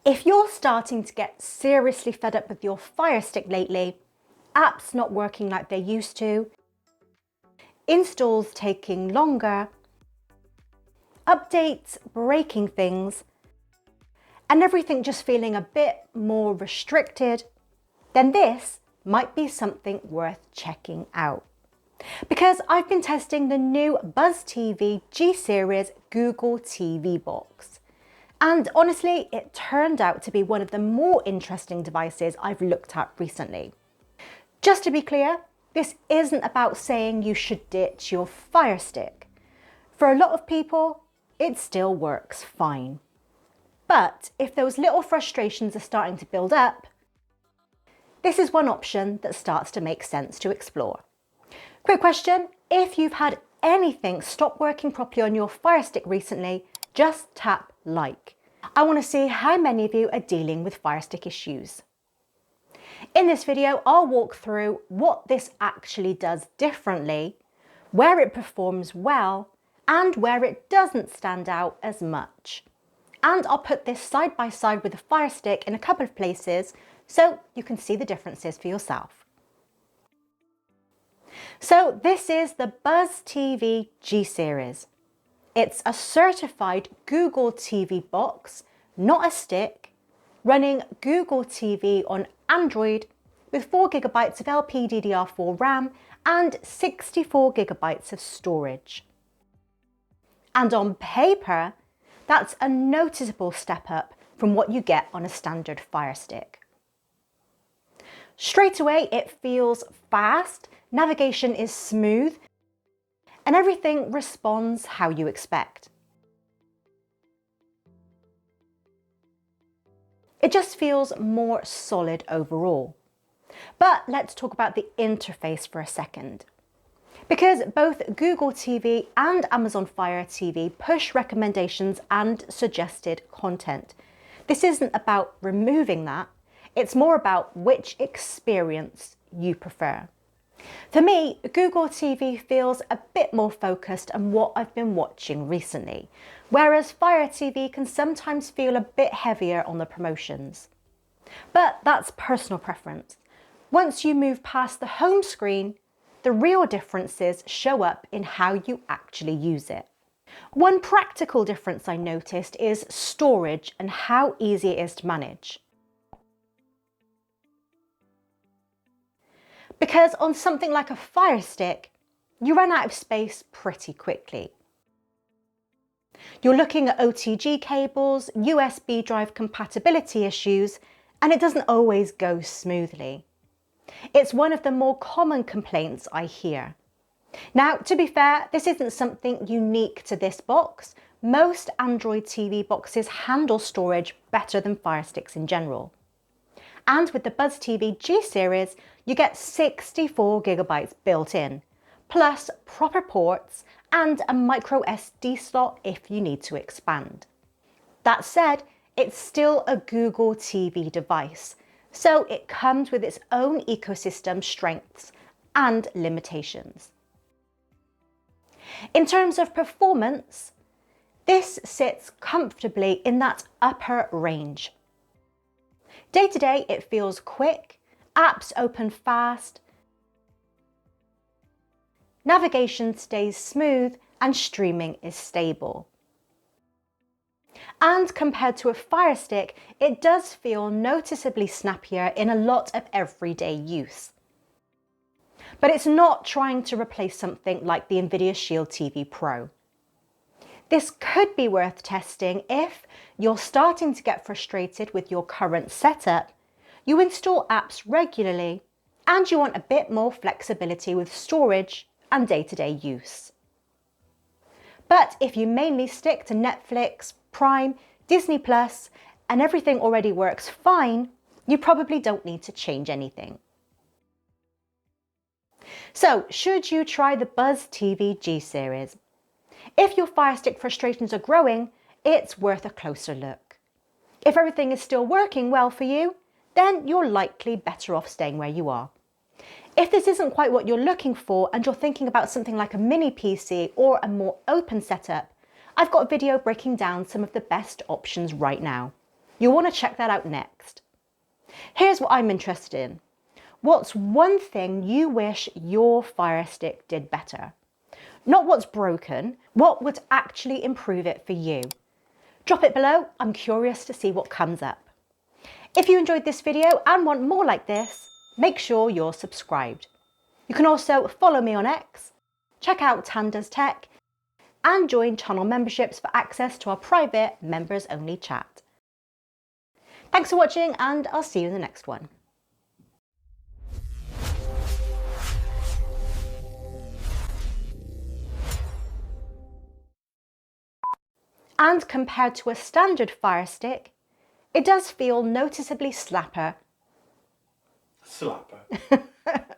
If you're starting to get seriously fed up with your Firestick lately, apps not working like they used to, installs taking longer, updates breaking things, and everything just feeling a bit more restricted, then this might be something worth checking out. Because I've been testing the new BuzzTV G Series Google TV box. And honestly, it turned out to be one of the more interesting devices I've looked at recently. Just to be clear, this isn't about saying you should ditch your Firestick. For a lot of people, it still works fine. But if those little frustrations are starting to build up, this is one option that starts to make sense to explore. Quick question, if you've had anything stop working properly on your Firestick recently, just tap like. I want to see how many of you are dealing with Firestick issues. In this video, I'll walk through what this actually does differently, where it performs well, and where it doesn't stand out as much. And I'll put this side by side with the Firestick in a couple of places so you can see the differences for yourself. So this is the BuzzTV G Series. It's a certified Google TV box, not a stick, running Google TV on Android with 4 GB of LPDDR4 RAM and 64 GB of storage. And on paper, that's a noticeable step up from what you get on a standard Firestick. Straight away, it feels fast, navigation is smooth, and everything responds how you expect. It just feels more solid overall. But let's talk about the interface for a second. Because both Google TV and Amazon Fire TV push recommendations and suggested content. This isn't about removing that, it's more about which experience you prefer. For me, Google TV feels a bit more focused on what I've been watching recently, whereas Fire TV can sometimes feel a bit heavier on the promotions. But that's personal preference. Once you move past the home screen, the real differences show up in how you actually use it. One practical difference I noticed is storage and how easy it is to manage. Because on something like a Firestick, you run out of space pretty quickly. You're looking at OTG cables, USB drive compatibility issues, and it doesn't always go smoothly. It's one of the more common complaints I hear. Now, to be fair, this isn't something unique to this box. Most Android TV boxes handle storage better than Firesticks in general. And with the BuzzTV G Series, you get 64 GB built in, plus proper ports and a micro SD slot if you need to expand. That said, it's still a Google TV device, so it comes with its own ecosystem strengths and limitations. In terms of performance, this sits comfortably in that upper range. Day to day, it feels quick, apps open fast, navigation stays smooth, and streaming is stable. And compared to a Firestick, it does feel noticeably snappier in a lot of everyday use. But it's not trying to replace something like the Nvidia Shield TV Pro. This could be worth testing if you're starting to get frustrated with your current setup, you install apps regularly, and you want a bit more flexibility with storage and day-to-day use. But if you mainly stick to Netflix, Prime, Disney Plus, and everything already works fine, you probably don't need to change anything. So, should you try the BuzzTV G Series? If your Firestick frustrations are growing, it's worth a closer look. If everything is still working well for you, then you're likely better off staying where you are. If this isn't quite what you're looking for and you're thinking about something like a mini PC or a more open setup, I've got a video breaking down some of the best options right now. You'll want to check that out next. Here's what I'm interested in. What's one thing you wish your Firestick did better? Not what's broken, what would actually improve it for you? Drop it below, I'm curious to see what comes up. If you enjoyed this video and want more like this, make sure you're subscribed. You can also follow me on X, check out BuzzTV and join channel memberships for access to our private members only chat. Thanks for watching and I'll see you in the next one. And compared to a standard Firestick, it does feel noticeably slapper. Slapper.